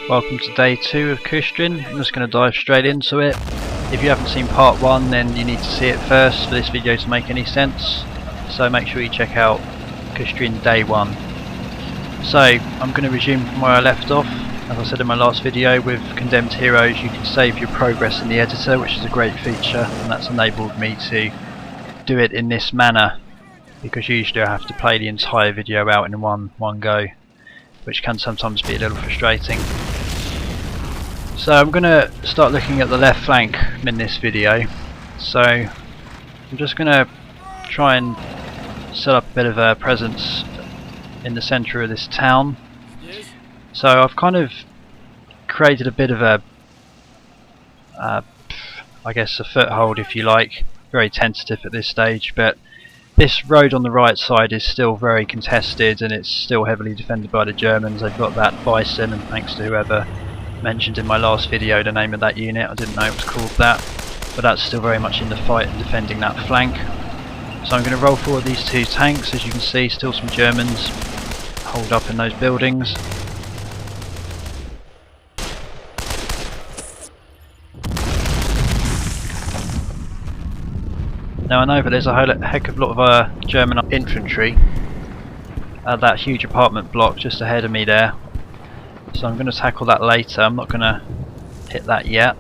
Welcome to day 2 of Küstrin. I'm just going to dive straight into it. If you haven't seen part 1, then you need to see it first for this video to make any sense. So make sure you check out Küstrin day 1. So I'm going to resume from where I left off. As I said in my last video, with Condemned Heroes you can save your progress in the editor, which is a great feature, and that's enabled me to do it in this manner, because usually I have to play the entire video out in one go, which can sometimes be a little frustrating. So I'm going to start looking at the left flank in this video. So I'm just going to try and set up a bit of a presence in the centre of this town. So I've kind of created a bit of a, I guess a foothold if you like, very tentative at this stage, but this road on the right side is still very contested and it's still heavily defended by the Germans. They've got that Bison, and thanks to whoever mentioned in my last video the name of that unit, I didn't know it was called that, but that's still very much in the fight and defending that flank. So I'm going to roll forward these two tanks. As you can see, still some Germans holed up in those buildings. Now I know that there's a heck of a lot of German infantry at that huge apartment block just ahead of me there, so I'm going to tackle that later. I'm not going to hit that yet.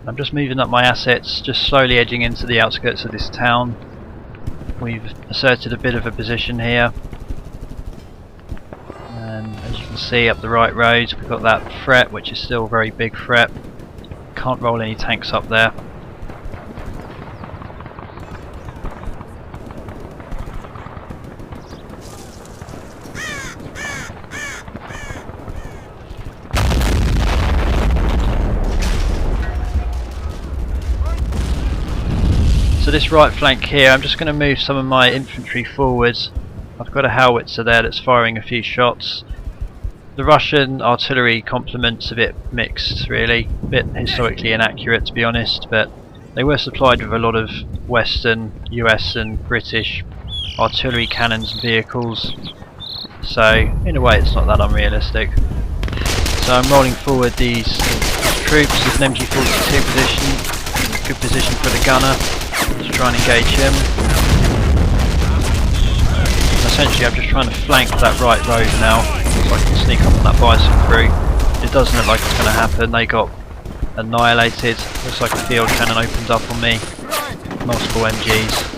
I'm just moving up my assets, just slowly edging into the outskirts of this town. We've asserted a bit of a position here, and as you can see up the right road we've got that threat, which is still a very big threat. Can't roll any tanks up there. So this right flank here, I'm just going to move some of my infantry forwards. I've got a howitzer there that's firing a few shots. The Russian artillery complement's a bit mixed really, a bit historically inaccurate to be honest, but they were supplied with a lot of Western, US and British artillery cannons and vehicles, so in a way it's not that unrealistic. So I'm rolling forward these troops with an MG42 position, good position for the gunner to try and engage him. Essentially I'm just trying to flank that right road now so I can sneak up on that Bison through. It doesn't look like it's going to happen. They got annihilated. Looks like a field cannon opened up on me. Multiple MGs.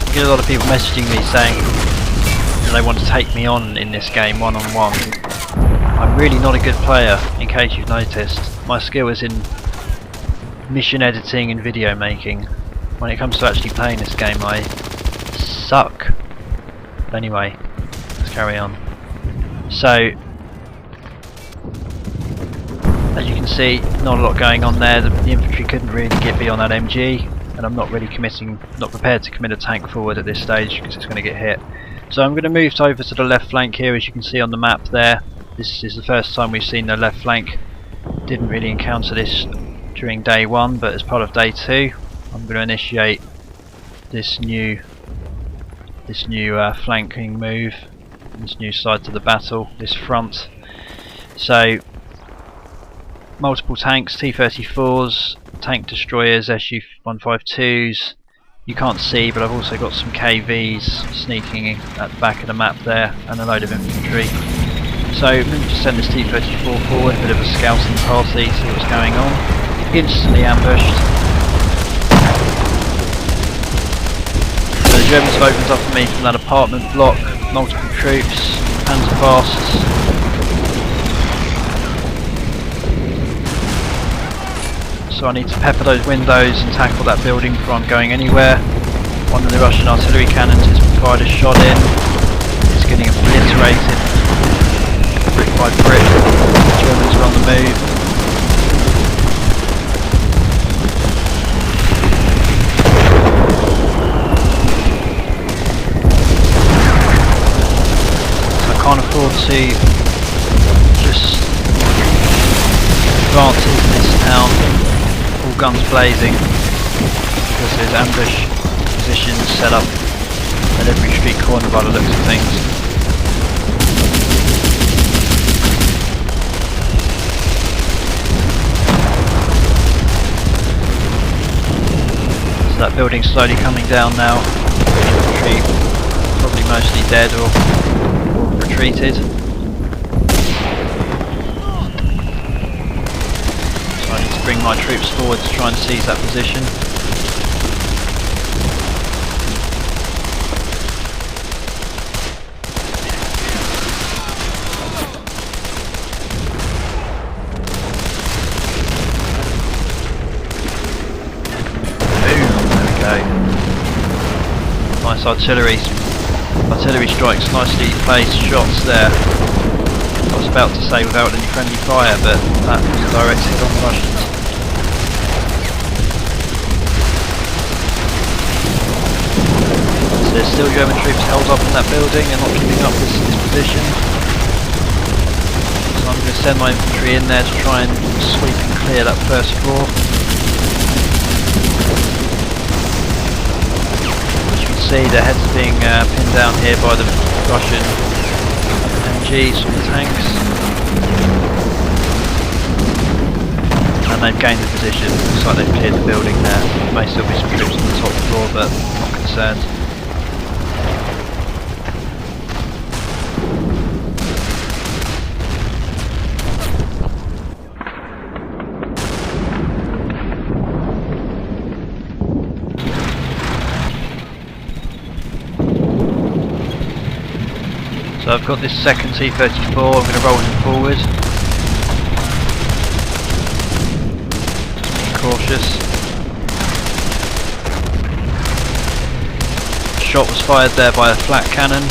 I get a lot of people messaging me saying that they want to take me on in this game one-on-one. I'm really not a good player, in case you've noticed. My skill is in mission editing and video making. When it comes to actually playing this game I suck. But anyway, let's carry on. So as you can see, not a lot going on there. The infantry couldn't really get beyond that MG, and I'm not really not prepared to commit a tank forward at this stage because it's going to get hit. So I'm going to move over to the left flank here, as you can see on the map there. This is the first time we've seen the left flank. Didn't really encounter this during day 1, but as part of day 2 I'm going to initiate this new flanking move, this new side to the battle, this front. So multiple tanks, T-34s, tank destroyers, Su-152s. You can't see, but I've also got some KVs sneaking at the back of the map there, and a load of infantry. So let me just send this T-34 forward, a bit of a scouting party, see what's going on. Instantly ambushed. So the Germans have opened up on me from that apartment block, multiple troops, Panzerfasts. So I need to pepper those windows and tackle that building before I'm going anywhere. One of the Russian artillery cannons has fired a shot in. It's getting obliterated brick by brick. The Germans are on the move. So I can't afford to just advance into this town, all guns blazing, because there's ambush positions set up at every street corner by the looks of things. So that building's slowly coming down now. Infantry probably mostly dead or retreated. So I need to bring my troops forward to try and seize that position. Nice artillery strikes, nicely placed shots there. I was about to say without any friendly fire, but that was a direct hit on the Russians. So there's still German troops held up in that building and not giving up this position. So I'm going to send my infantry in there to try and sweep and clear that first floor. See the heads being pinned down here by the Russian MGs from the tanks, and they've gained the position. Looks like they've cleared the building there. There may still be some troops on the top floor, but not concerned. So I've got this second T-34, I'm going to roll him forward. Just be cautious. A shot was fired there by a flat cannon.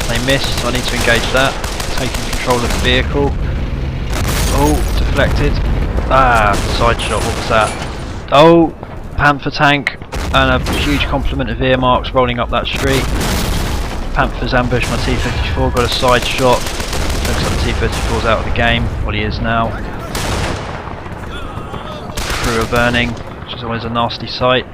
They missed, so I need to engage that. Taking control of the vehicle. Oh, deflected. Ah, side shot, what was that? Oh, Panther tank and a huge complement of earmarks rolling up that street. Panthers ambushed my T-34, got a side shot. Looks like the T-34's out of the game. Well, he is now. Crew are burning, which is always a nasty sight.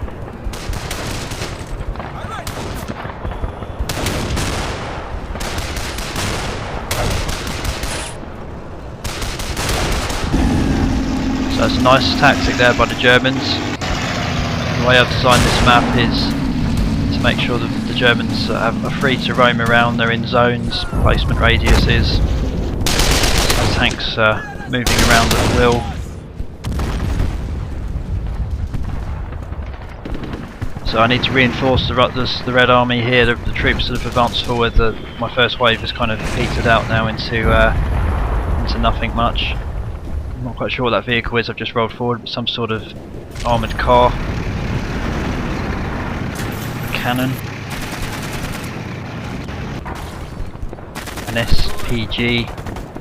So that's a nice tactic there by the Germans. The way I've designed this map is to make sure that the Germans are free to roam around. They're in zones, placement radiuses. So tanks are moving around at will. So I need to reinforce the Red Army here. The troops that have advanced forward. My first wave has kind of petered out now into nothing much. I'm not quite sure what that vehicle is. I've just rolled forward, but some sort of armoured car. Cannon, an SPG,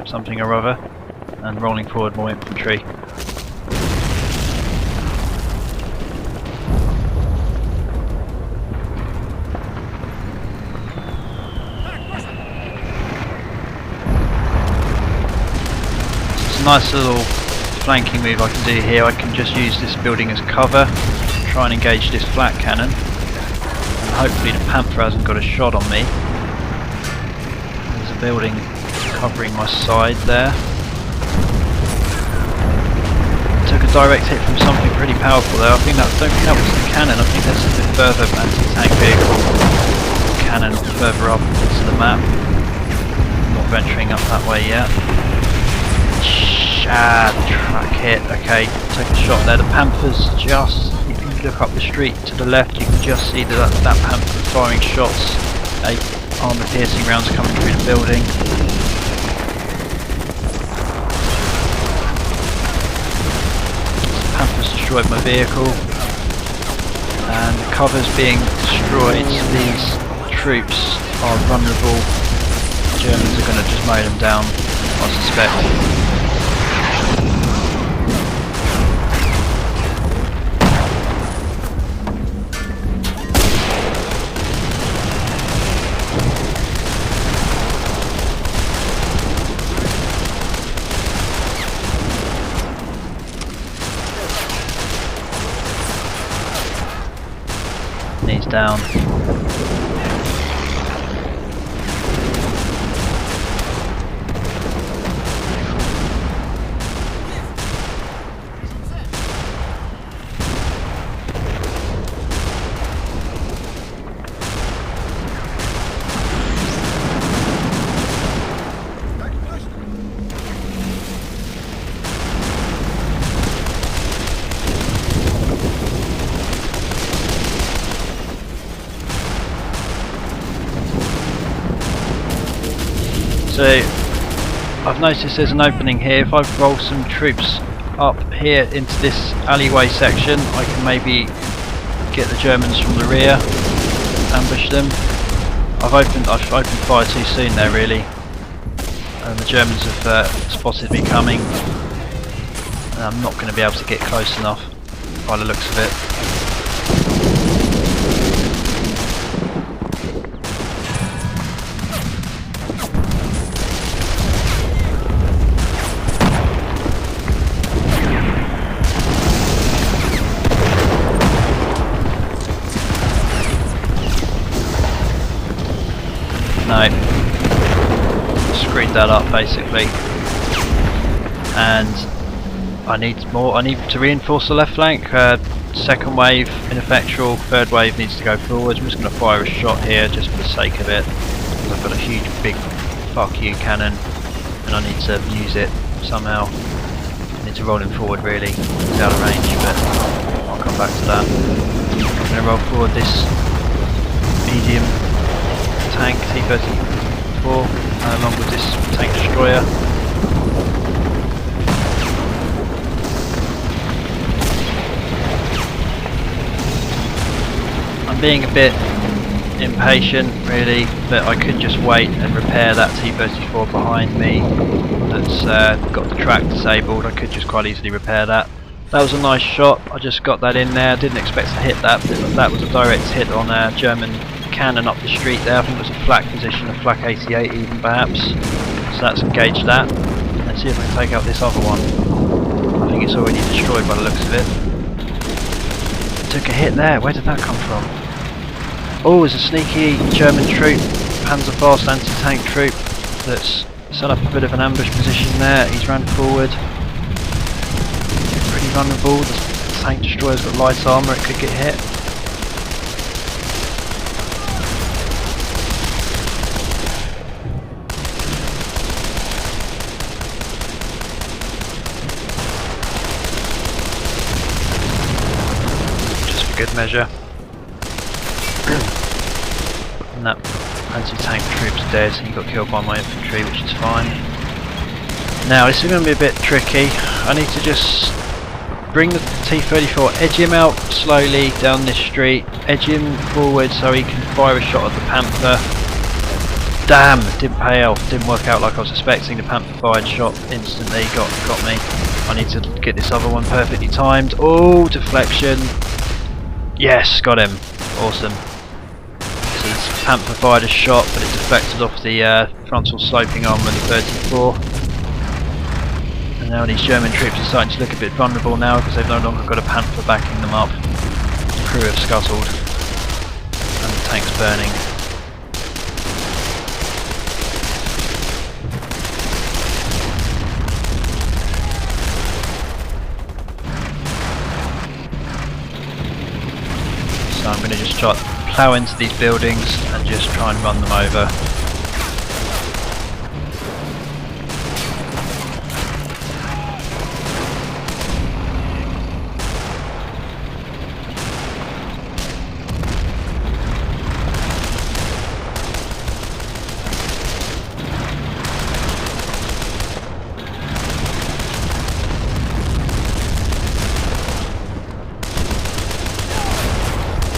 something or other, and rolling forward more infantry. It's a nice little flanking move I can do here. I can just use this building as cover, try and engage this flat cannon. Hopefully the Panther hasn't got a shot on me. There's a building covering my side there. Took a direct hit from something pretty powerful there. I don't think that was the cannon. I think there's a bit further anti-tank vehicle cannon further up into the map. Not venturing up that way yet. Track hit. Okay, take a shot there. The Panther's just, if you look up the street to the left, you can just see that Panther firing shots. Armour piercing rounds coming through the building. The Panther's destroyed my vehicle, and the cover's being destroyed. These troops are vulnerable. The Germans are going to just mow them down, I suspect. Knees down. So I've noticed there's an opening here. If I roll some troops up here into this alleyway section, I can maybe get the Germans from the rear, ambush them. I've opened fire too soon there really, and the Germans have spotted me coming, and I'm not going to be able to get close enough by the looks of it. No, screwed that up basically, and I need to reinforce the left flank. Second wave ineffectual, third wave needs to go forward. I'm just going to fire a shot here just for the sake of it, because I've got a huge big fuck you cannon and I need to use it somehow. I need to roll him forward really, he's out of range, but I'll come back to that. I'm going to roll forward this medium tank T-34 along with this tank destroyer. I'm being a bit impatient really, but I could just wait and repair that T-34 behind me that's got the track disabled. I could just quite easily repair that. That was a nice shot, I just got that in there. I didn't expect to hit that, but that was a direct hit on a German cannon up the street there. I think it was a flak position, a flak 88 even perhaps. So let's engage that. Let's see if I can take out this other one. I think it's already destroyed by the looks of it. Took a hit there, where did that come from? Oh, there's a sneaky German troop, Panzerfaust anti-tank troop that's set up a bit of an ambush position there. He's ran forward. Pretty vulnerable, the tank destroyer's got light armour, it could get hit. Good measure. And that anti-tank troop's dead, so he got killed by my infantry, which is fine. Now this is going to be a bit tricky. I need to just bring the T-34, edge him out slowly down this street, edge him forward so he can fire a shot at the Panther. Damn, didn't pay off, didn't work out like I was expecting. The Panther fired shot instantly, got me. I need to get this other one perfectly timed. Oh, deflection. Yes, got him. Awesome. So this Panther fired a shot, but it deflected off the frontal sloping armour of the 34. And now these German troops are starting to look a bit vulnerable now because they've no longer got a Panther backing them up. The crew have scuttled and the tank's burning. So I'm going to just try to plough into these buildings and just try and run them over.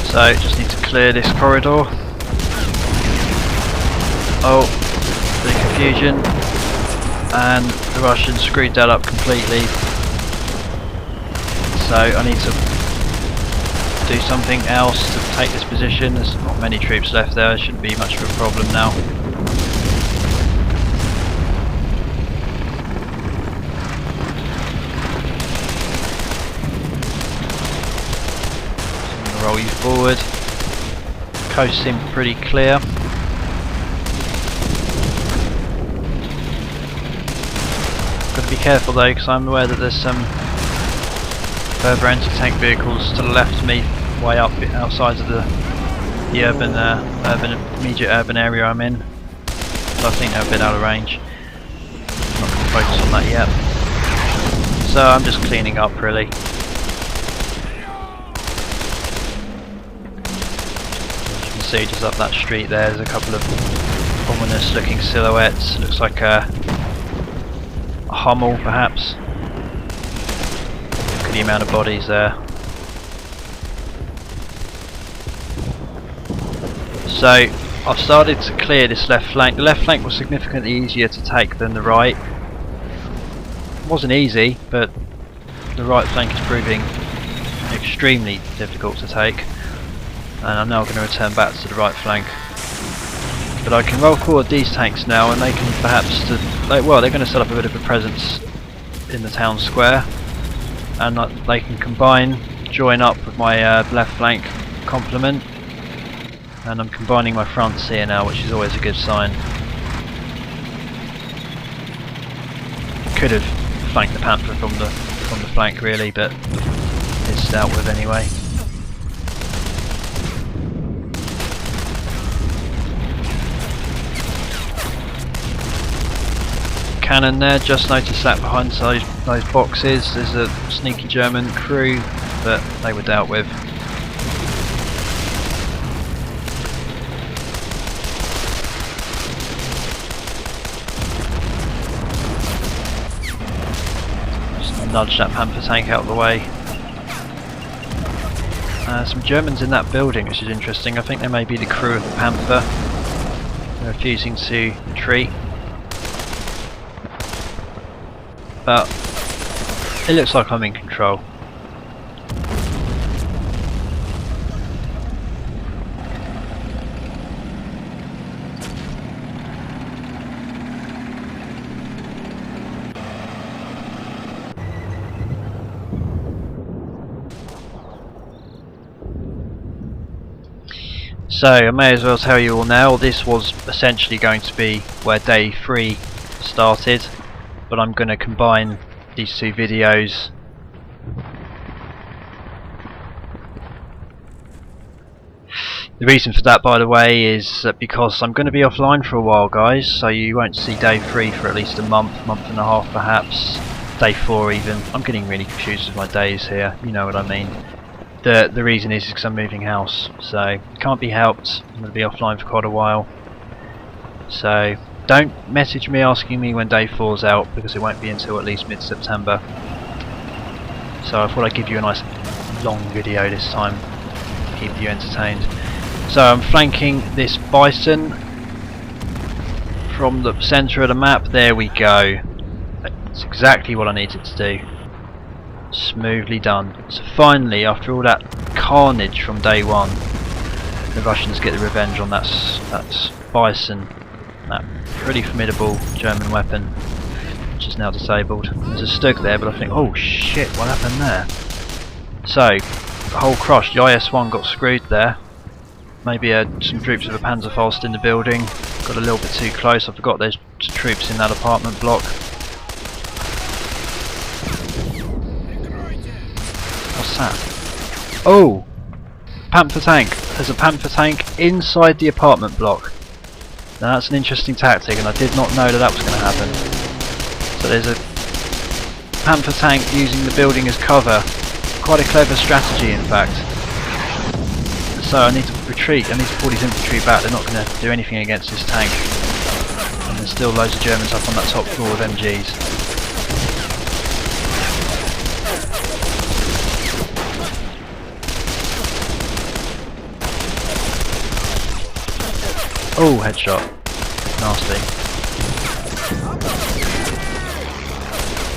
So just need to clear this corridor. Oh, the confusion, and the Russians screwed that up completely. So I need to do something else to take this position. There's not many troops left there, it shouldn't be much of a problem now. Roll you forward. coast seems pretty clear. Got to be careful though, because I'm aware that there's some further anti-tank vehicles to the left of me, way up outside of the immediate urban area I'm in. So I think they're a bit out of range. I'm not going to focus on that yet. So I'm just cleaning up really. As you can see, just up that street there's a couple of ominous looking silhouettes. Looks like a Hummel perhaps. Look at the amount of bodies there. So I've started to clear this left flank. The left flank was significantly easier to take than the right. It wasn't easy, but the right flank is proving extremely difficult to take. And I'm now going to return back to the right flank. But I can roll forward these tanks now, and they can perhaps, they're going to set up a bit of a presence in the town square. And they can join up with my left flank complement. And I'm combining my fronts here now, which is always a good sign. Could have flanked the Panther from the flank really, but it's dealt with anyway. Cannon there, just noticed that behind those boxes. There's a sneaky German crew, but they were dealt with. Nudge that Panther tank out of the way. Some Germans in that building, which is interesting. I think they may be the crew of the Panther. They're refusing to retreat. But it looks like I'm in control. So I may as well tell you all now, this was essentially going to be where day 3 started, but I'm going to combine these two videos. The reason for that, by the way, is that because I'm going to be offline for a while, guys, so you won't see day 3 for at least a month and a half perhaps, day 4 even. I'm getting really confused with my days here, you know what I mean. The reason is because I'm moving house, so can't be helped. I'm going to be offline for quite a while. So don't message me asking me when day 4's out, because it won't be until at least mid-September. So I thought I'd give you a nice long video this time, keep you entertained. So I'm flanking this bison from the centre of the map. There we go. That's exactly what I needed to do. Smoothly done. So finally, after all that carnage from day 1, the Russians get the revenge on that bison, that pretty formidable German weapon, which is now disabled. There's a Stug there, but I think, oh shit, what happened there? So the whole crushed. The IS-1 got screwed there. Maybe some troops of a Panzerfaust in the building. Got a little bit too close. I forgot there's troops in that apartment block. What's that? Oh! Panther tank. There's a Panther tank inside the apartment block. Now that's an interesting tactic, and I did not know that was going to happen. So there's a Panther tank using the building as cover. Quite a clever strategy, in fact. So I need to retreat. I need to pull these infantry back. They're not going to do anything against this tank. And there's still loads of Germans up on that top floor with MGs. Oh, headshot. Nasty.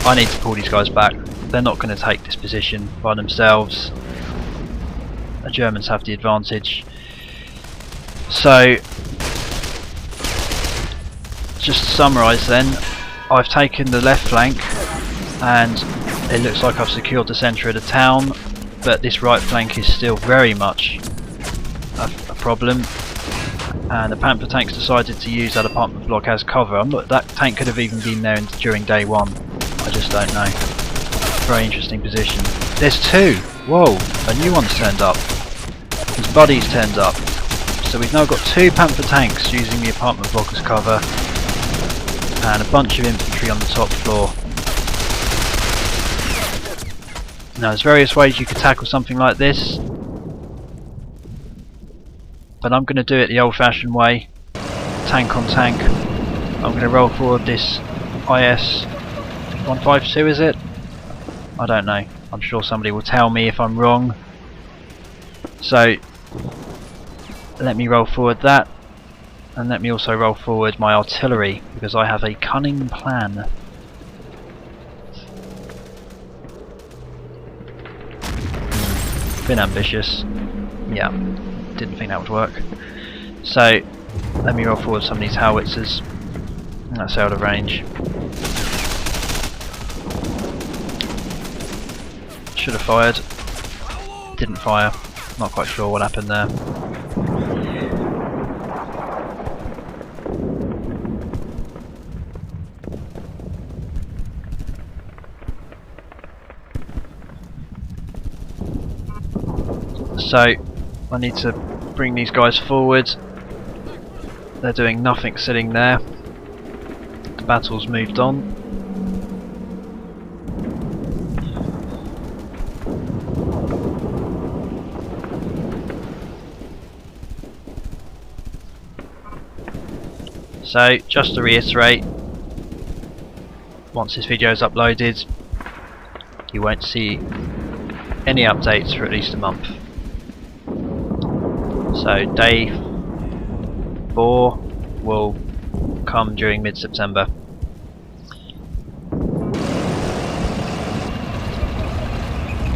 I need to pull these guys back. They're not going to take this position by themselves. The Germans have the advantage. So, just to summarise then, I've taken the left flank and it looks like I've secured the centre of the town, but this right flank is still very much a problem, and the Panther tanks decided to use that apartment block as cover. That tank could have even been there during day one. I just don't know. Very interesting position. There's two! Whoa! A new one's turned up. His buddy's turned up. So we've now got two Panther tanks using the apartment block as cover, and a bunch of infantry on the top floor. Now there's various ways you could tackle something like this, but I'm going to do it the old fashioned way, tank on tank. I'm going to roll forward this IS 152, is it? I don't know. I'm sure somebody will tell me if I'm wrong. So let me roll forward that, and let me also roll forward my artillery, because I have a cunning plan. Been ambitious. Yeah, didn't think that would work. So let me roll forward some of these howitzers. That's out of range. Should have fired. Didn't fire. Not quite sure what happened there. So I need to bring these guys forward. They're doing nothing sitting there. The battle's moved on. So just to reiterate, once this video is uploaded, you won't see any updates for at least a month. So day 4 will come during mid-September.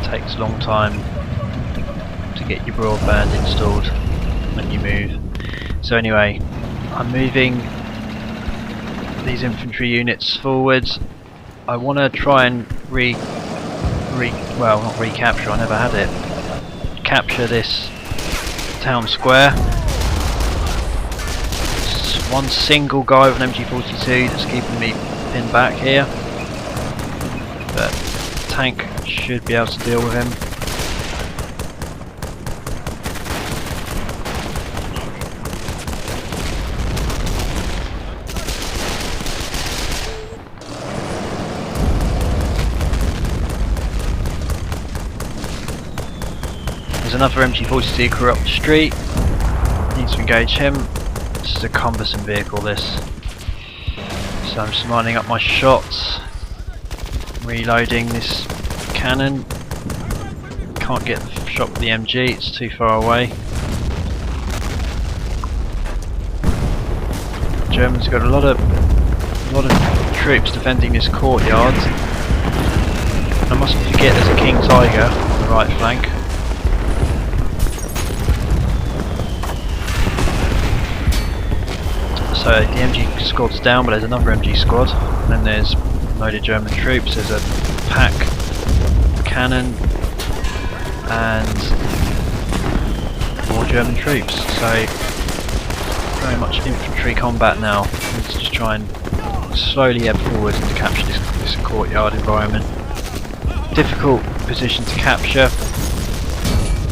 Takes a long time to get your broadband installed when you move. So anyway, I'm moving these infantry units forwards. I want to try and well, not recapture, I never had it. Capture this town square. It's one single guy with an MG42 that's keeping me pinned back here, but the tank should be able to deal with him. There's another MG42 crew up the street. Need to engage him. This is a cumbersome vehicle, this. So I'm just lining up my shots, reloading this cannon. Can't get the shot with the MG, it's too far away. Germans got a lot of troops defending this courtyard. I mustn't forget there's a King Tiger on the right flank. So the MG squad's down, but there's another MG squad. And then there's loaded German troops. There's a pack cannon and more German troops. So very much infantry combat now. Let's just try and slowly head forward to capture this courtyard environment. Difficult position to capture.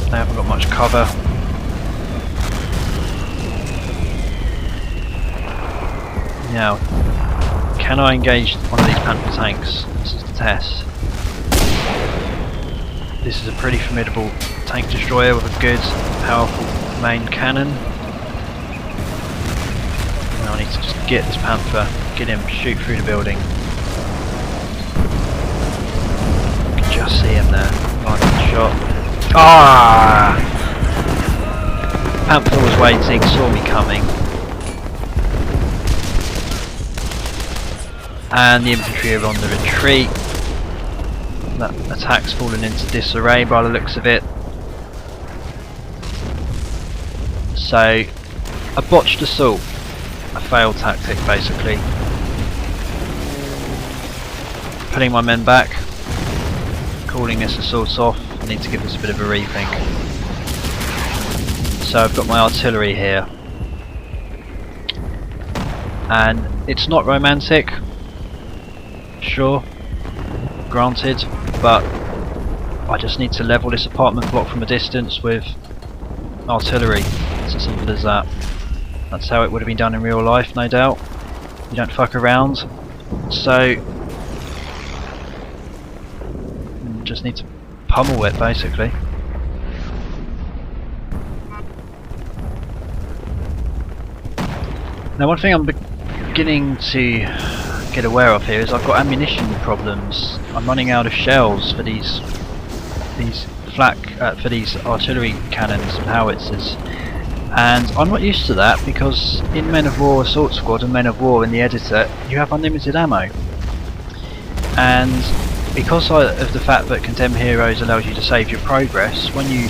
They haven't got much cover. Now, can I engage one of these Panther tanks? This is the test. This is a pretty formidable tank destroyer with a good, powerful main cannon. Now I need to just get this Panther, get him, shoot through the building. You can just see him there, right on the shot. Ah! Panther was waiting, saw me coming. And the infantry are on the retreat. That attack's fallen into disarray by the looks of it. So, a botched assault. A failed tactic, basically. Putting my men back. Calling this assault off. I need to give this a bit of a rethink. So I've got my artillery here, and it's not romantic, sure, granted, but I just need to level this apartment block from a distance with artillery. It's as simple as that. That's how it would have been done in real life, no doubt. You don't fuck around. So just need to pummel it, basically. Now, one thing I'm beginning to get aware of here is I've got ammunition problems. I'm running out of shells for these for these artillery cannons and howitzers, and I'm not used to that because in Men of War Assault Squad and Men of War in the editor you have unlimited ammo, and because of the fact that Condemned Heroes allows you to save your progress, when you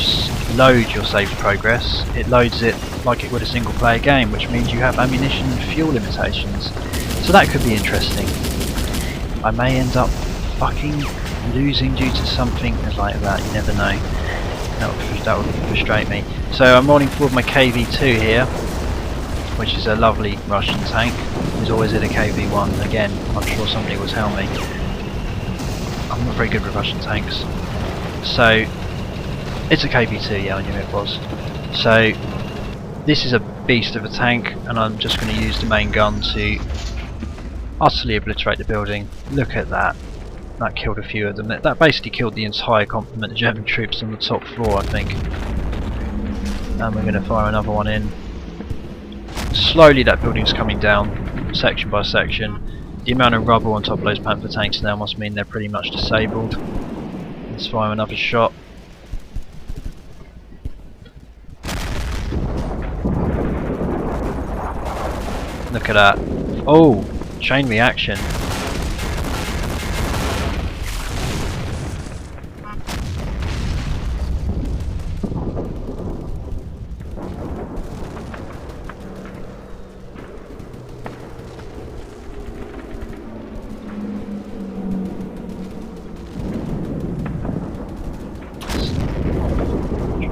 load your saved progress, it loads it like it would a single player game, which means you have ammunition and fuel limitations. So that could be interesting. I may end up fucking losing due to something like that, you never know. That would frustrate me. So I'm rolling forward my KV-2 here, which is a lovely Russian tank. There's always in a KV-1. Again, I'm sure somebody will tell me. I'm not very good with Russian tanks. So it's a KV-2, yeah, I knew it was. So this is a beast of a tank, and I'm just going to use the main gun to utterly obliterate the building. Look at that. That killed a few of them. That basically killed the entire complement of German troops on the top floor, I think. And we're going to fire another one in. Slowly that building's coming down, section by section. The amount of rubble on top of those Panther tanks now must mean they're pretty much disabled. Let's fire another shot. Look at that. Oh! Chain reaction.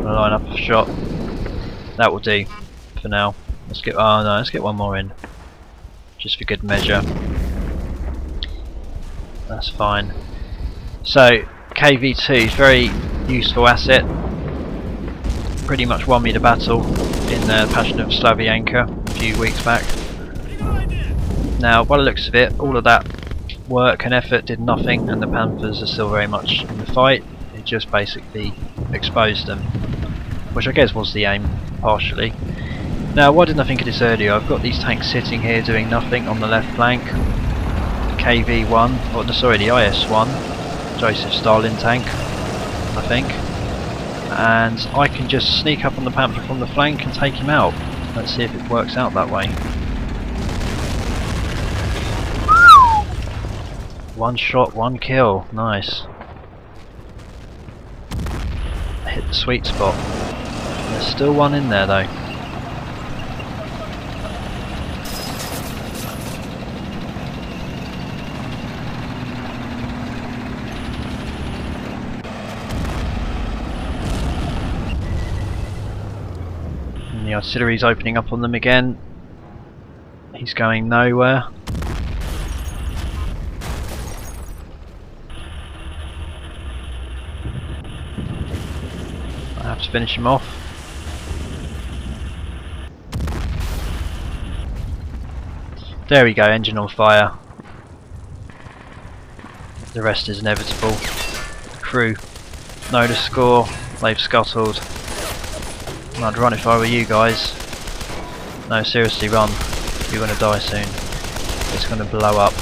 Line up a shot. That will do for now. Let's get let's get one more in, just for good measure. That's fine. So KV-2 is a very useful asset. Pretty much won me the battle in the Passion of Slavianka a few weeks back. Now, by the looks of it, all of that work and effort did nothing, and the Panthers are still very much in the fight. It just basically exposed them, which I guess was the aim, partially. Now, why didn't I think of this earlier? I've got these tanks sitting here doing nothing on the left flank. The KV-1, or sorry, the IS-1, Joseph Stalin tank, I think. And I can just sneak up on the Panther from the flank and take him out. Let's see if it works out that way. One shot, one kill. Nice. Hit the sweet spot. There's still one in there though. And the artillery's opening up on them again. He's going nowhere. I have to finish him off. There we go, engine on fire. The rest is inevitable. Crew know the score, they've scuttled. I'd run if I were you guys. No, seriously, run. You're going to die soon. It's going to blow up.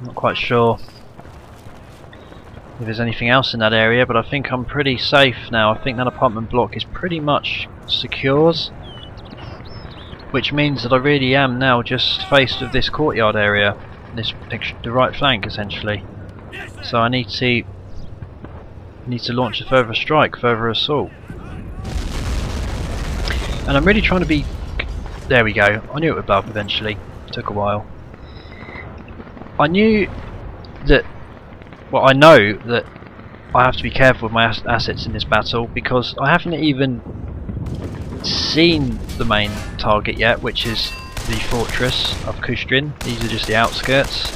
Not quite sure if there's anything else in that area, but I think I'm pretty safe now. I think that apartment block is pretty much secures, which means that I really am now just faced with this courtyard area, the right flank essentially. So I need to launch a further strike, further assault. And I'm really trying to be... There we go. I knew it would blow up eventually. It took a while. I knew that, well, I know that I have to be careful with my assets in this battle, because I haven't even seen the main target yet, which is the fortress of Küstrin. These are just the outskirts,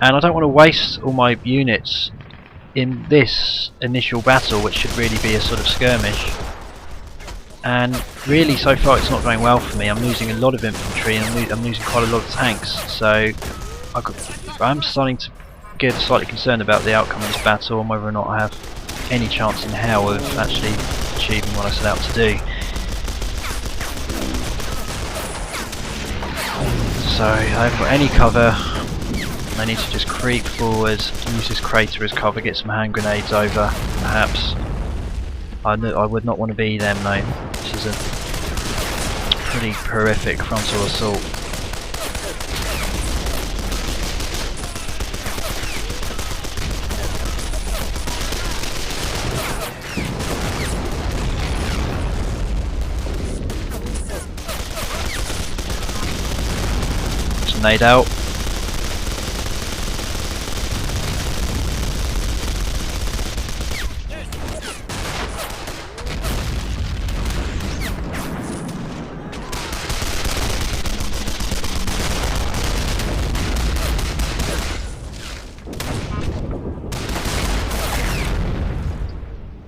and I don't want to waste all my units in this initial battle, which should really be a sort of skirmish. And really, so far it's not going well for me. I'm losing a lot of infantry, and I'm losing quite a lot of tanks, so I'm starting to get slightly concerned about the outcome of this battle and whether or not I have any chance in hell of actually achieving what I set out to do. So I haven't got any cover. I need to just creep forward, use this crater as cover, get some hand grenades over, perhaps. I would not want to be them though. This is a pretty horrific frontal assault. Just nade out.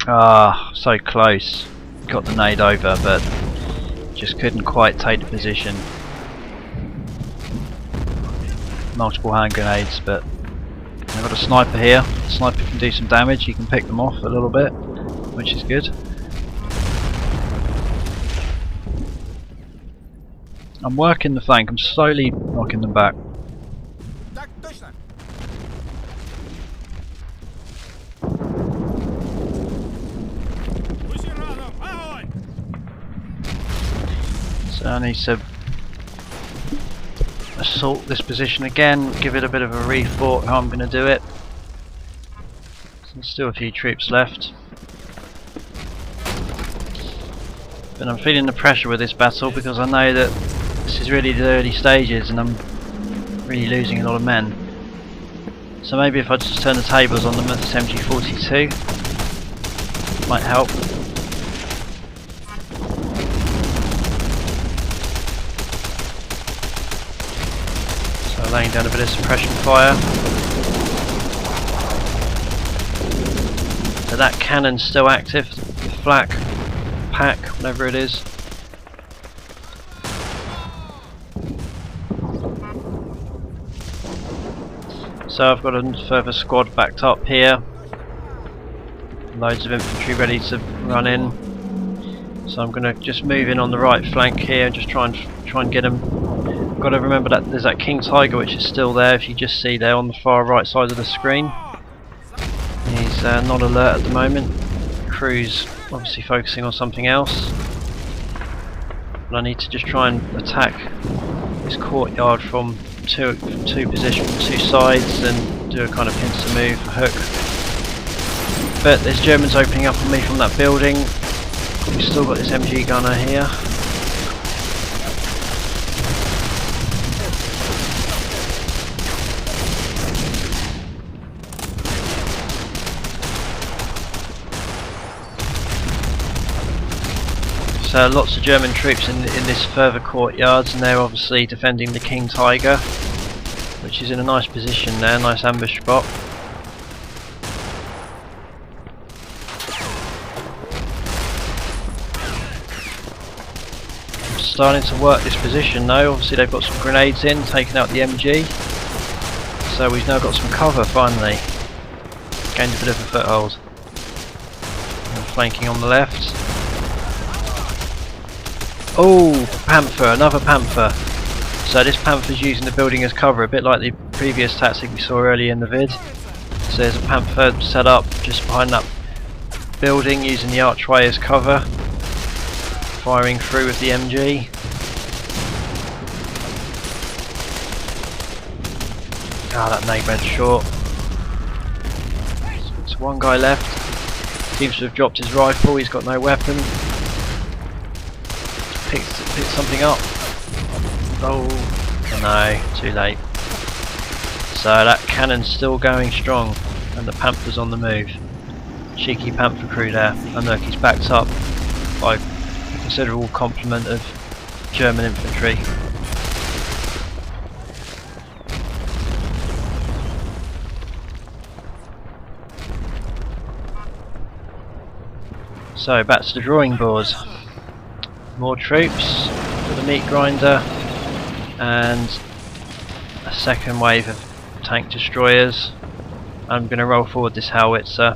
Ah, so close. Got the nade over, but just couldn't quite take the position. Multiple hand grenades, but I've got a sniper here. The sniper can do some damage. You can pick them off a little bit, which is good. I'm working the flank. I'm slowly knocking them back. So I need to assault this position again, give it a bit of a rethought how I'm going to do it. There's still a few troops left, but I'm feeling the pressure with this battle because I know that this is really the early stages and I'm really losing a lot of men. So maybe if I just turn the tables on them with this MG42 might help. Laying down a bit of suppression fire. So that cannon's still active, the flak, pack, whatever it is. So I've got a further squad backed up here. Loads of infantry ready to run in. So I'm going to just move in on the right flank here and just try and get them. Got to remember that there's that King Tiger which is still there. If you just see there on the far right side of the screen, he's not alert at the moment. The crew's obviously focusing on something else, but I need to just try and attack this courtyard from two positions, from two sides, and do a kind of pincer move, a hook. But there's Germans opening up on me from that building. We've still got this MG gunner here. So lots of German troops in this further courtyards, and they're obviously defending the King Tiger, which is in a nice position there, nice ambush spot. I'm starting to work this position though. Obviously they've got some grenades in, taking out the MG. So we've now got some cover finally. Gained a bit of a foothold. And flanking on the left. Oh, Panther, another Panther. So this Panther's using the building as cover, a bit like the previous tactic we saw earlier in the vid. So there's a Panther set up just behind that building using the archway as cover, firing through with the MG. Ah, that nade went short. So one guy left. Seems to have dropped his rifle, he's got no weapon. Picked something up. Oh no, too late. So that cannon's still going strong, and the Panther's on the move. Cheeky Panther crew there, and look, he's backed up by a considerable complement of German infantry. So back to the drawing board. More troops for the meat grinder, and a second wave of tank destroyers. I'm going to roll forward this howitzer,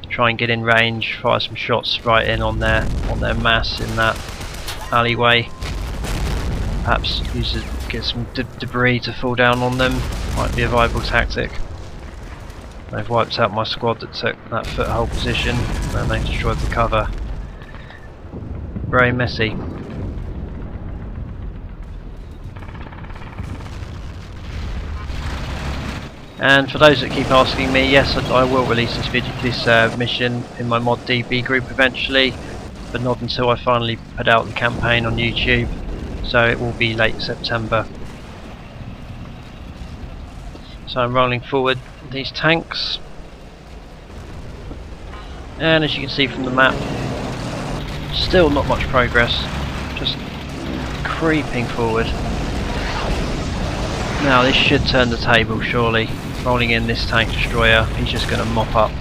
try and get in range, fire some shots right in on their mass in that alleyway. Perhaps get some debris to fall down on them, might be a viable tactic. They've wiped out my squad that took that foothold position, and they've destroyed the cover. Very messy. And for those that keep asking me, yes, I will release this mission in my mod DB group eventually, but not until I finally put out the campaign on YouTube, so it will be late September. So I'm rolling forward these tanks, and as you can see from the map, still not much progress, just creeping forward. Now this should turn the table surely. Rolling in this tank destroyer, he's just going to mop up.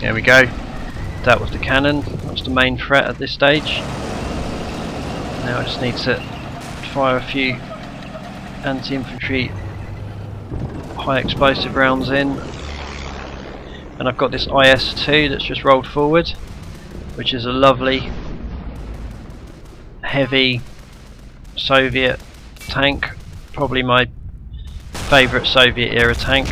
There we go, that was the cannon, that's the main threat at this stage. Now I just need to fire a few anti-infantry high explosive rounds in, and I've got this IS-2 that's just rolled forward, which is a lovely heavy Soviet tank, probably my favourite Soviet era tank,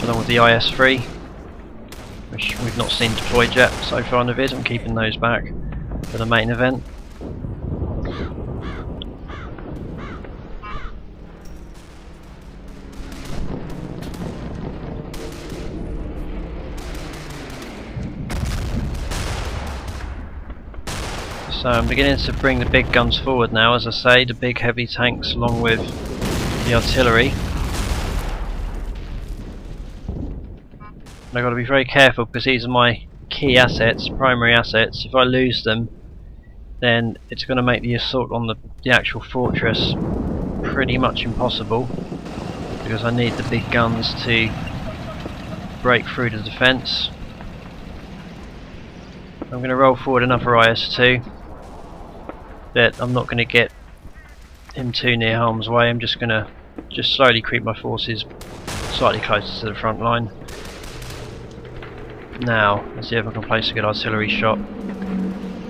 along with the IS-3, which we've not seen deployed yet so far in the vid. I'm keeping those back for the main event. So I'm beginning to bring the big guns forward now, as I say, the big heavy tanks along with the artillery. I've got to be very careful because these are my key assets, primary assets. If I lose them, then it's going to make the assault on the actual fortress pretty much impossible, because I need the big guns to break through the defence. I'm going to roll forward another IS-2, but I'm not going to get him too near harm's way. I'm just going to slowly creep my forces slightly closer to the front line. Now, let's see if I can place a good artillery shot.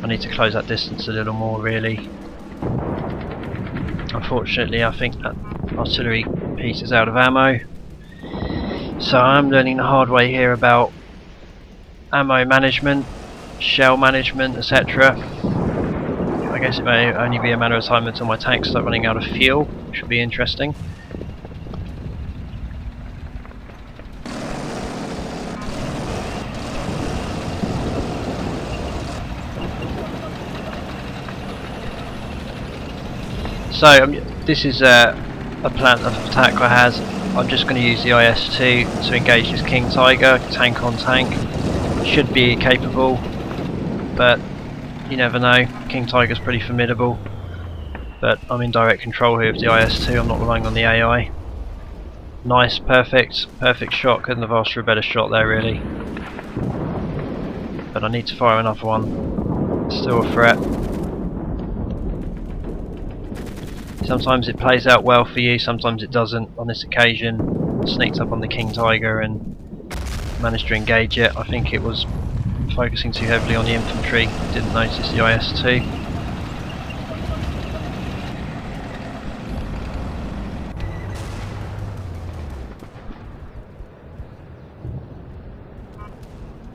I need to close that distance a little more really. Unfortunately, I think that artillery piece is out of ammo. So I'm learning the hard way here about ammo management, shell management, etc. I guess it may only be a matter of time until my tanks start running out of fuel, which should be interesting. So this is a plan of attack I has. I'm just going to use the IS-2 to engage this King Tiger, tank on tank. Should be capable, but you never know. King Tiger's pretty formidable, but I'm in direct control here of the IS-2. I'm not relying on the AI. Nice, perfect shot. Couldn't have asked for a better shot there really. But I need to fire another one. Still a threat. Sometimes it plays out well for you, sometimes it doesn't. On this occasion, I sneaked up on the King Tiger and managed to engage it. I think it was focusing too heavily on the infantry, didn't notice the IS-2.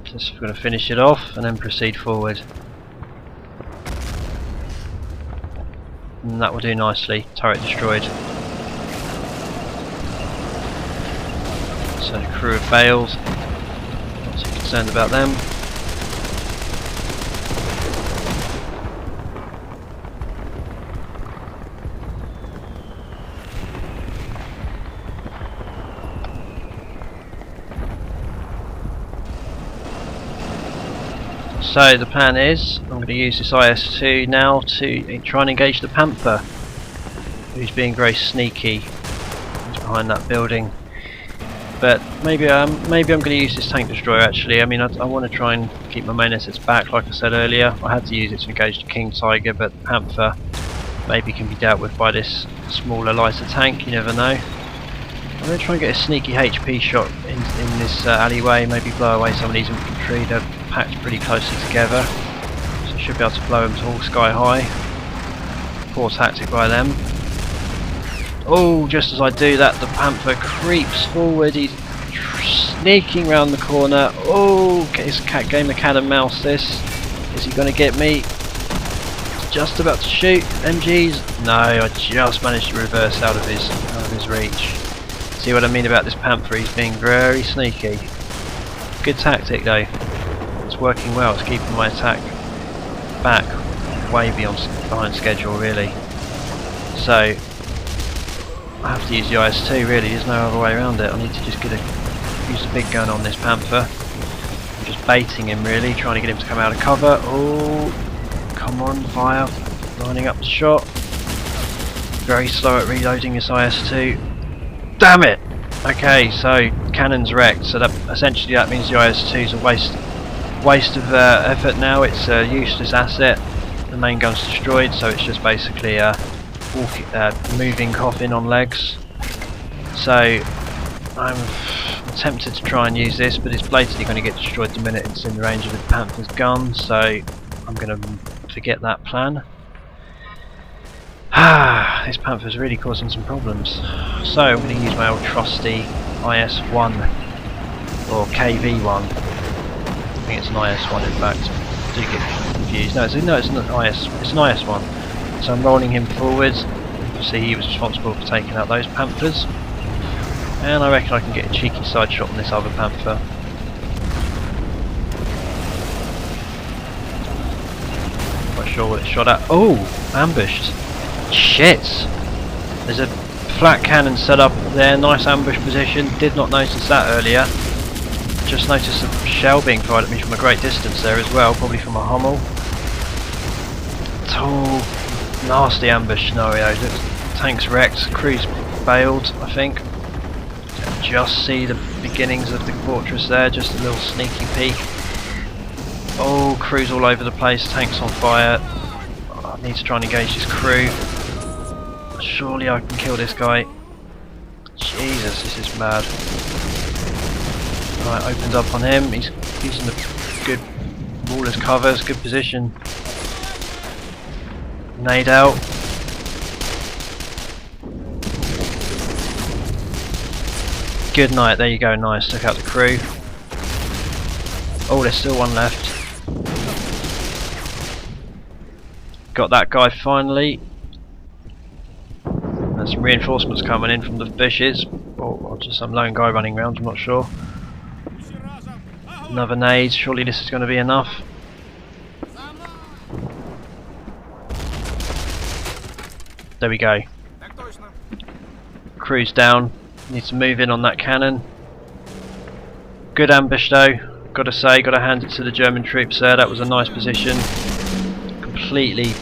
Just going to finish it off and then proceed forward. And that will do nicely. Turret destroyed. So the crew have bailed. Not too concerned about them. So the plan is, I'm going to use this IS-2 now to try and engage the Panther, who's being very sneaky. He's behind that building. But maybe I'm going to use this tank destroyer actually. I mean, I want to try and keep my main assets back, like I said earlier. I had to use it to engage the King Tiger, but the Panther maybe can be dealt with by this smaller, lighter tank. You never know. I'm going to try and get a sneaky HP shot in this alleyway. Maybe blow away some of these infantry. They're packed pretty closely together, so I should be able to blow them to all sky high. Poor tactic by them. Oh, just as I do that, the Panther creeps forward. He's sneaking round the corner. Oh, it's a game of cat and mouse this. Is he going to get me? Just about to shoot. MGs. No, I just managed to reverse out of his reach. See what I mean about this Panther? He's being very sneaky. Good tactic though. It's working well. It's keeping my attack back way behind schedule really. So I have to use the IS-2 really, there's no other way around it. I need to just use the big gun on this Panther. I'm just baiting him really, trying to get him to come out of cover. Oh, come on, fire. Lining up the shot. Very slow at reloading this IS-2. Damn it! Okay, so cannon's wrecked, so that essentially that means the IS-2 is a waste of effort now. It's a useless asset. The main gun's destroyed, so it's just basically a moving coffin on legs. So I'm tempted to try and use this, but it's blatantly going to get destroyed the minute it's in the range of the Panther's gun, so I'm going to forget that plan. This Panther's really causing some problems. So I'm going to use my old trusty IS-1 or KV-1. I think it's an IS-1 in fact. I do get confused. No, it's an IS-1. So I'm rolling him forwards. See, he was responsible for taking out those Panthers, and I reckon I can get a cheeky side shot on this other Panther. Not sure what it shot at. Oh, ambushed. Shit! There's a flat cannon set up there, nice ambush position. Did not notice that earlier. Just noticed a shell being fired at me from a great distance there as well, probably from a Hummel. Oh, nasty ambush scenario. The tank's wrecked, crew's bailed, I think. Just see the beginnings of the fortress there, just a little sneaky peek. Oh, crew's all over the place, tank's on fire. I need to try and engage this crew. Surely I can kill this guy. Jesus, this is mad. Right, opened up on him. He's using the good wall as covers, good position. Nade out. Good night, there you go, nice. Took out the crew. Oh, there's still one left. Got that guy finally. There's some reinforcements coming in from the bushes, or just some lone guy running around, I'm not sure. Another nade, surely this is going to be enough. There we go. Crew's down, need to move in on that cannon. Good ambush though, gotta say, gotta hand it to the German troops there, that was a nice position. Completely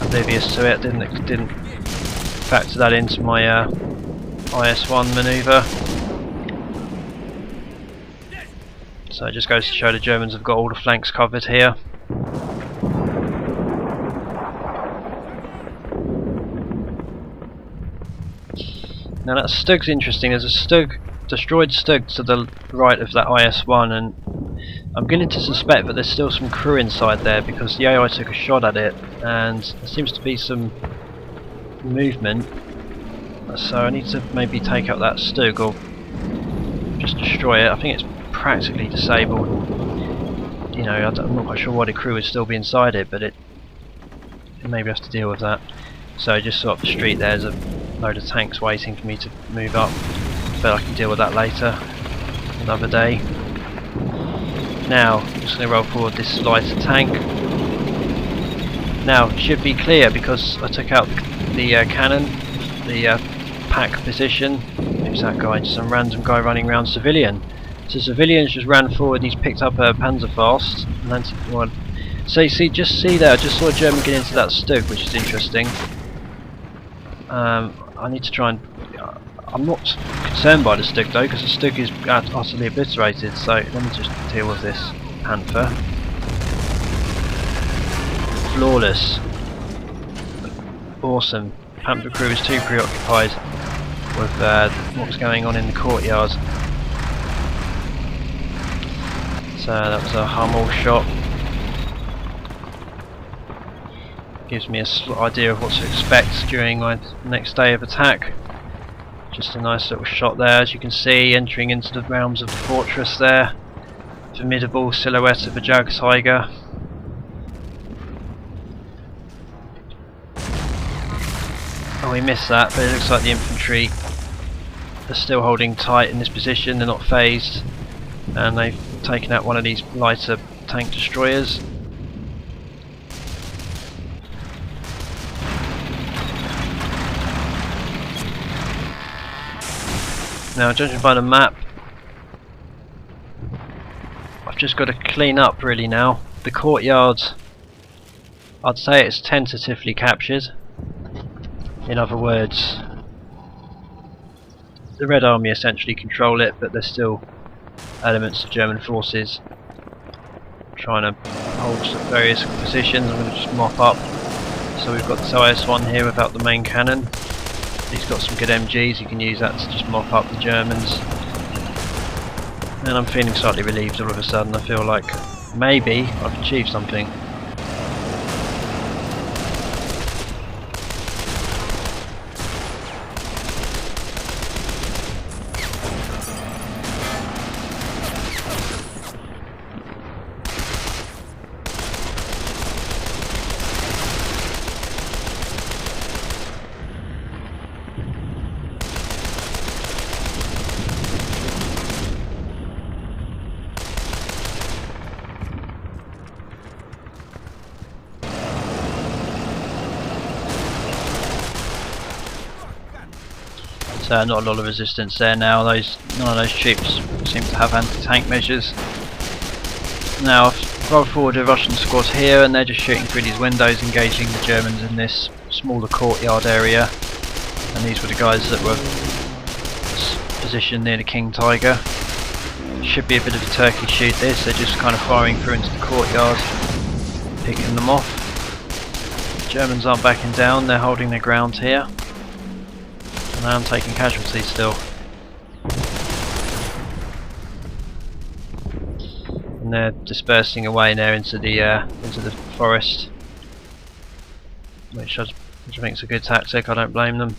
oblivious to it, didn't factor that into my IS-1 manoeuvre. So it just goes to show the Germans have got all the flanks covered here. Now that Stug's interesting, there's a destroyed Stug to the right of that IS-1, and I'm beginning to suspect that there's still some crew inside there because the AI took a shot at it and there seems to be some movement, so I need to maybe take out that Stug or just destroy it. I think it's practically disabled. You know, I'm not quite sure why the crew would still be inside it, but it maybe has to deal with that. So just sort of the street there's a load of tanks waiting for me to move up, but I can deal with that later, another day. Now, I'm just going to roll forward this lighter tank. Now, it should be clear because I took out the cannon, the pack position. Who's that guy? Just some random guy running around civilian. So civilians just ran forward and he's picked up a Panzerfaust and then one. So you see, just see there, I just saw a German get into that Stug, which is interesting. I need to try and... I'm not concerned by the Stug though, because the Stug is utterly obliterated, so let me just deal with this Panther. Flawless. Awesome. Panther crew is too preoccupied with what's going on in the courtyard. So that was a Hummel shot. Gives me a idea of what to expect during my next day of attack. Just a nice little shot there, as you can see, entering into the realms of the fortress there. Formidable silhouette of a Jag Tiger. Oh, we missed that, but it looks like the infantry are still holding tight in this position. They're not phased, and they've taken out one of these lighter tank destroyers. Now, judging by the map, I've just got to clean up really now. The courtyard, I'd say it's tentatively captured. In other words, the Red Army essentially control it, but there's still elements of German forces trying to hold various positions. I'm going to just mop up. So we've got this IS-1 here without the main cannon. He's got some good MGs, you can use that to just mop up the Germans. And I'm feeling slightly relieved all of a sudden. I feel like maybe I've achieved something. So not a lot of resistance there now. None of those troops seem to have anti-tank measures. Now I've rolled forward a Russian squad here, and they're just shooting through these windows, engaging the Germans in this smaller courtyard area. And these were the guys that were positioned near the King Tiger. Should be a bit of a turkey shoot this. They're just kind of firing through into the courtyard, picking them off. The Germans aren't backing down. They're holding their ground here. Now I'm taking casualties still. And they're dispersing away now into the forest, which I think is a good tactic. I don't blame them.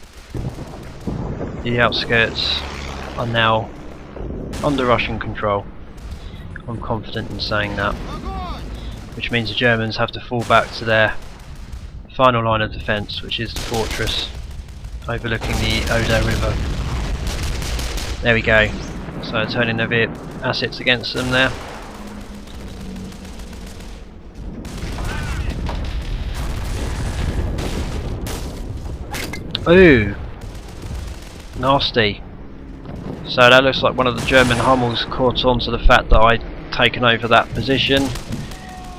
The outskirts are now under Russian control. I'm confident in saying that. Which means the Germans have to fall back to their final line of defence, which is the fortress overlooking the Oder River. There we go. So turning their assets against them there. Ooh, nasty. So that looks like one of the German Hummels caught on to the fact that I'd taken over that position.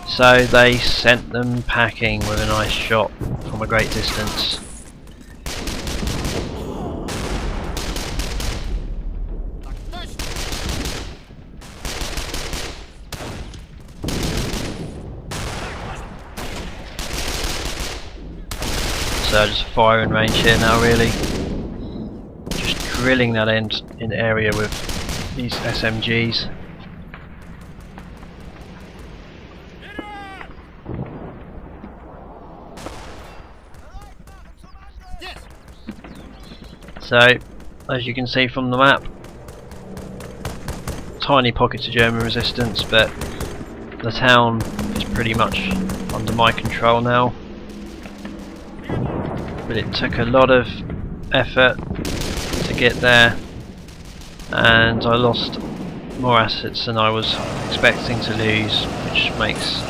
So they sent them packing with a nice shot from a great distance. So just firing range here now, really. Just drilling that end in the area with these SMGs. So, as you can see from the map, tiny pockets of German resistance, but the town is pretty much under my control now. But it took a lot of effort to get there, and I lost more assets than I was expecting to lose, which makes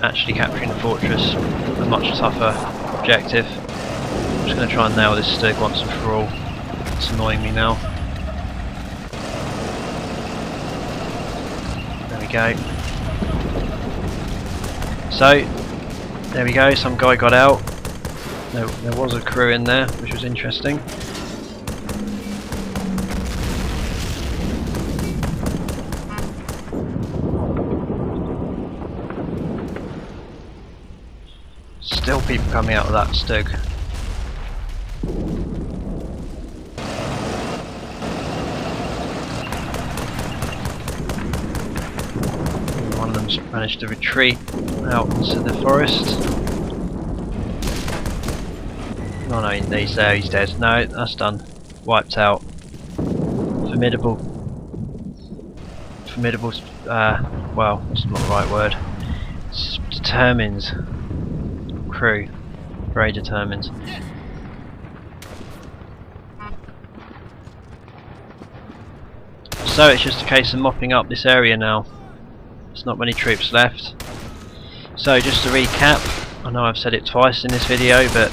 actually capturing the fortress a much tougher objective. I'm just going to try and nail this Stug once and for all. It's annoying me now. we go. So, there we go, some guy got out. There was a crew in there, which was interesting. Still people coming out of that stug. One of them's managed to retreat out into the forest. Oh no, he's there, he's dead. No, that's done. Wiped out. Formidable. Well, that's not the right word. It's determined crew. Very determined. So it's just a case of mopping up this area now. There's not many troops left. So just to recap, I know I've said it twice in this video, but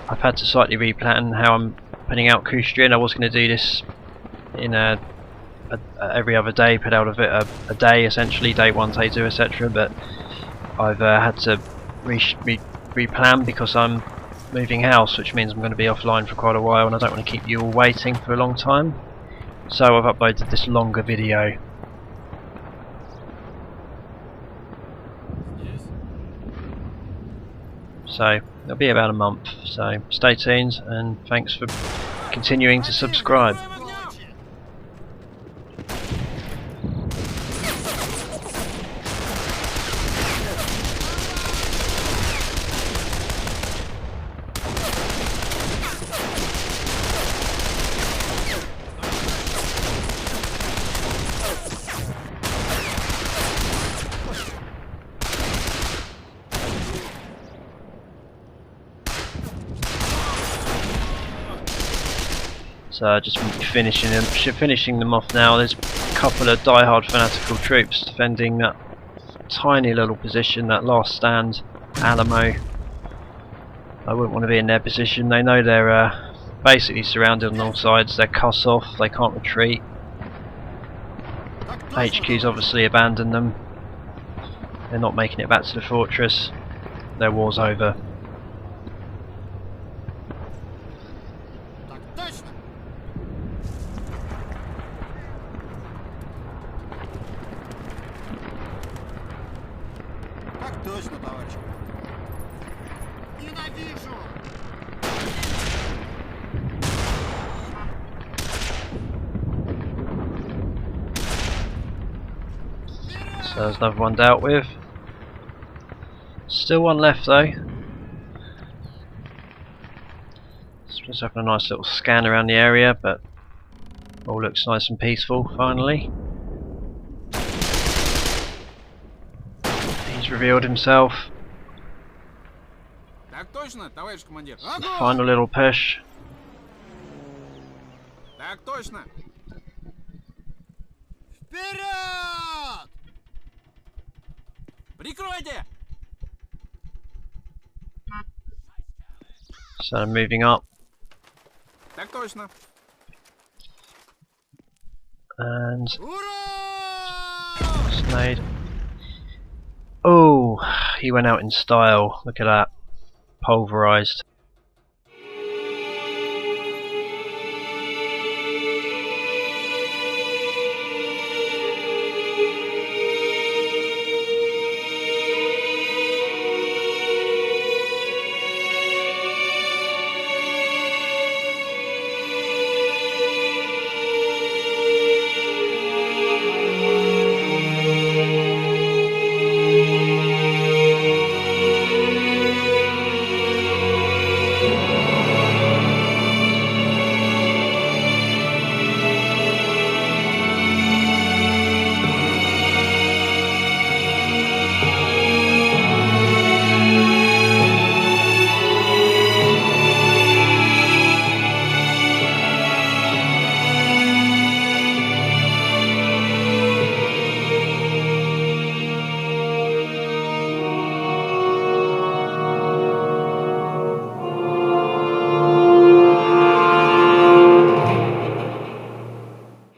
I've had to slightly replan how I'm putting out Küstrin. I was going to do this in every other day, put out a day essentially, day 1, day 2, etc. But I've had to replan because I'm moving house, which means I'm going to be offline for quite a while, and I don't want to keep you all waiting for a long time. So I've uploaded this longer video. So it'll be about a month, so stay tuned and thanks for continuing to subscribe. So just finishing them off now. There's a couple of die-hard fanatical troops defending that tiny little position, that last stand, Alamo. I wouldn't want to be in their position. They know they're basically surrounded on all sides. They're cut off, they can't retreat. HQ's obviously abandoned them. They're not making it back to the fortress. Their war's over. Точно, товарищ. Ненавижу! So there's another one dealt with. Still one left though. Just having a nice little scan around the area, but all looks nice and peaceful finally. He's revealed himself. Так точно, товарищ командир. Final little push. Так точно. Вперед! Прикройте! So I'm moving up. Так точно. And Ура! Snade. Oh, he went out in style. Look at that. Pulverized.